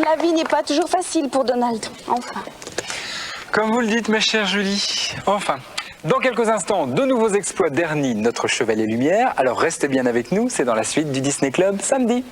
La vie n'est pas toujours facile pour Donald. Enfin. Comme vous le dites, ma chère Julie. Enfin. Dans quelques instants, de nouveaux exploits d'Ernie, notre chevalier lumière. Alors restez bien avec nous, c'est dans la suite du Disney Club samedi.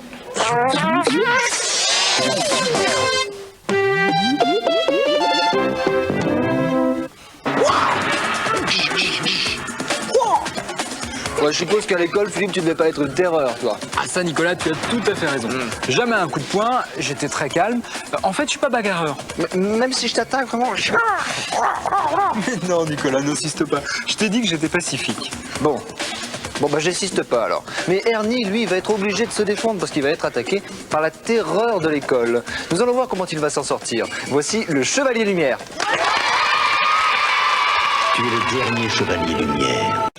Ouais, je suppose qu'à l'école, Philippe, tu devais pas être une terreur, toi. Ah ça, Nicolas, tu as tout à fait raison. Jamais un coup de poing, j'étais très calme. En fait, je suis pas bagarreur. Même si je t'attaque, vraiment... Mais non, Nicolas, n'insiste pas. Je t'ai dit que j'étais pacifique. Bon, bah j'insiste pas alors. Mais Ernie, lui, va être obligé de se défendre parce qu'il va être attaqué par la terreur de l'école. Nous allons voir comment il va s'en sortir. Voici le Chevalier Lumière. Tu es le dernier Chevalier Lumière.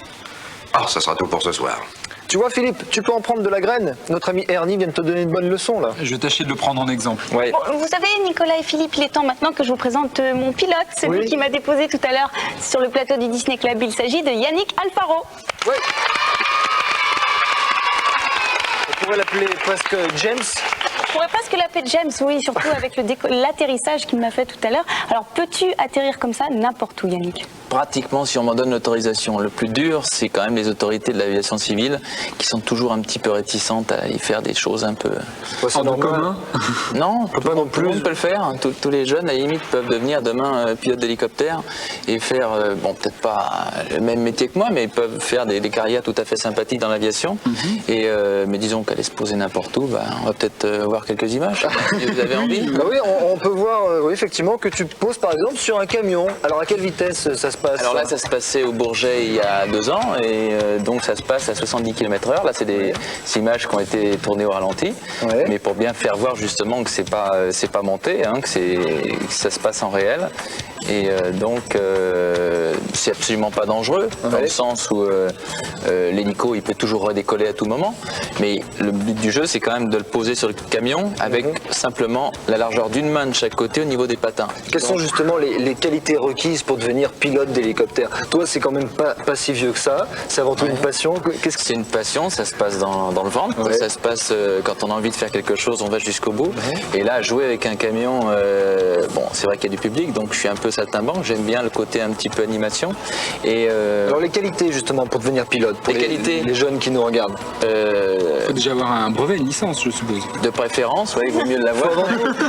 Ah, ça sera tout pour ce soir. Tu vois, Philippe, tu peux en prendre de la graine. Notre ami Ernie vient de te donner une bonne leçon, là. Je vais tâcher de le prendre en exemple. Ouais. Bon, vous savez, Nicolas et Philippe, il est temps maintenant que je vous présente mon pilote, celui Oui. qui m'a déposé tout à l'heure sur le plateau du Disney Club. Il s'agit de Yannick Alfaro. Ouais. On pourrait l'appeler presque James. On pourrait presque l'appeler James, oui, surtout avec l'atterrissage qu'il m'a fait tout à l'heure. Alors, peux-tu atterrir comme ça n'importe où, Yannick? Pratiquement, si on m'en donne l'autorisation. Le plus dur, c'est quand même les autorités de l'aviation civile qui sont toujours un petit peu réticentes à y faire des choses un peu... C'est normal. Non, peut pas non tout le monde plus. peut le faire. Tous les jeunes, à la limite, peuvent devenir demain pilote d'hélicoptère et faire, bon, peut-être pas le même métier que moi, mais ils peuvent faire des carrières tout à fait sympathiques dans l'aviation. Mais disons qu'aller se poser n'importe où, bah, on va peut-être voir quelques images. Si vous avez envie. Bah oui, on peut voir oui, effectivement que tu te poses par exemple sur un camion. Alors à quelle vitesse ça se passe? Alors là, ça se passait au Bourget il y a 2 ans et donc ça se passe à 70 km/h. Là, c'est des images qui ont été tournées au ralenti, Ouais. mais pour bien faire voir justement que c'est pas monté, hein, que ça se passe en réel. Et donc c'est absolument pas dangereux dans le sens où l'hélico il peut toujours redécoller à tout moment. Mais le but du jeu, c'est quand même de le poser sur le camion avec simplement la largeur d'une main de chaque côté au niveau des patins. Quelles sont justement les qualités requises pour devenir pilote d'hélicoptère? Toi, c'est quand même pas si vieux que ça. C'est avant tout une passion. Qu'est-ce que C'est une passion, ça se passe dans le ventre, Ouais. ça se passe quand on a envie de faire quelque chose, on va jusqu'au bout. Et là, jouer avec un camion, bon, c'est vrai qu'il y a du public, donc je suis un peu saltimbanque, j'aime bien le côté un petit peu animation. Et Alors les qualités justement pour devenir pilote, pour Les qualités. les jeunes qui nous regardent. Il faut déjà avoir un brevet, une licence, je suppose. de préférence, ouais, il vaut mieux l'avoir.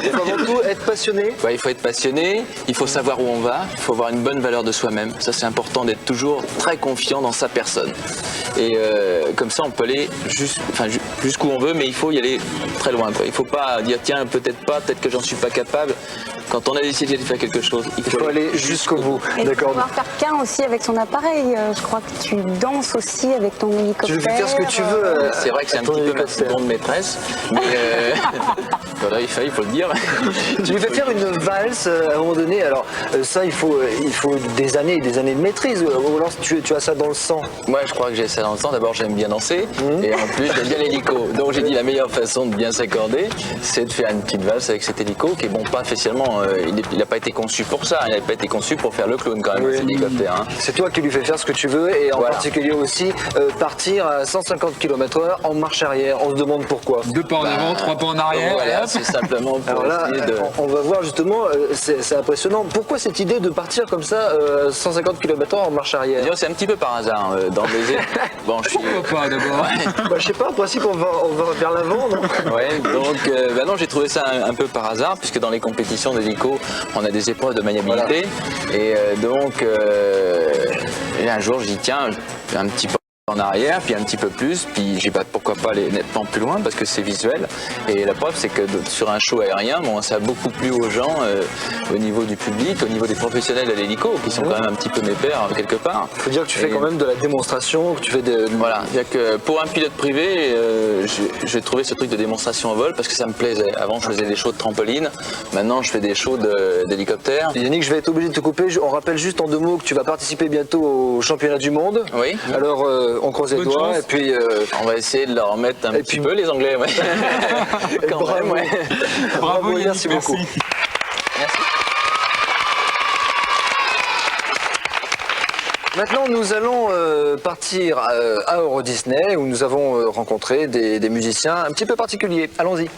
Il faut avant tout être passionné. Ouais, il faut être passionné, il faut savoir où on va, il faut avoir une bonne valeur de soi-même. Ça, c'est important d'être toujours très confiant dans sa personne. Et comme ça, on peut aller jusqu'où on veut, mais il faut y aller très loin, quoi. Il ne faut pas dire tiens, peut-être que j'en suis pas capable. Quand on a décidé de faire quelque chose, Il faut aller jusqu'au bout. Et D'accord. pouvoir faire qu'un aussi avec son appareil. Je crois que tu danses aussi avec ton hélicoptère. Tu veux faire ce que tu veux. C'est vrai que c'est un ton petit peu ma hélicoptère. seconde maîtresse, mais voilà, il faut le dire. Tu lui fais faire une valse à un moment donné. Alors ça, il faut des années et des années de maîtrise. Ou alors tu as ça dans le sang. Moi, je crois que j'ai ça dans le temps. D'abord, j'aime bien danser et en plus, j'aime bien l'hélico. Donc, j'ai dit la meilleure façon de bien s'accorder, c'est de faire une petite valse avec cet hélico qui est bon, pas spécialement. Il n'a pas été conçu pour ça. Il n'a pas été conçu pour faire le clown quand même, cet hélicoptère. Hein. C'est toi qui lui fais faire ce que tu veux et en Voilà. particulier aussi partir à 150 km/h en marche arrière. On se demande pourquoi. 2 pas en avant, 3 pas en arrière. Voilà, et hop. c'est simplement pour Alors là, essayer de... on va voir justement, c'est impressionnant. Pourquoi cette idée de partir comme ça 150 km/h en marche arrière? C'est un petit peu par hasard dans les... Bon, je suis... Pourquoi pas d'abord? Bah, je sais pas, en principe on va vers l'avant, non? Ouais, donc non, j'ai trouvé ça un peu par hasard, puisque dans les compétitions d'hélico, on a des épreuves de maniabilité. Et donc, et un jour, je dis tiens, un petit peu en arrière, puis un petit peu plus, puis j'ai pas pourquoi pas aller nettement plus loin parce que c'est visuel. Et la preuve, c'est que sur un show aérien, bon, ça a beaucoup plu aux gens, au niveau du public, au niveau des professionnels de l'hélico, qui sont quand même un petit peu mes pairs quelque part. Faut dire que tu fais quand même de la démonstration, que tu fais de... Voilà, c'est-à-dire que pour un pilote privé, j'ai trouvé ce truc de démonstration en vol parce que ça me plaisait. Avant, je faisais des shows de trampoline, maintenant, je fais des shows d'hélicoptère. Yannick, je vais être obligé de te couper. On rappelle juste en 2 mots que tu vas participer bientôt au championnat du monde. Oui. Alors, on croise les Bonne doigts chance. et puis... On va essayer de leur remettre un petit puis- peu les Anglais, ouais. Quand bravo. même, ouais. Bravo, Yannick, merci beaucoup. Merci. Maintenant, nous allons partir à Euro Disney où nous avons rencontré des musiciens un petit peu particuliers. Allons-y.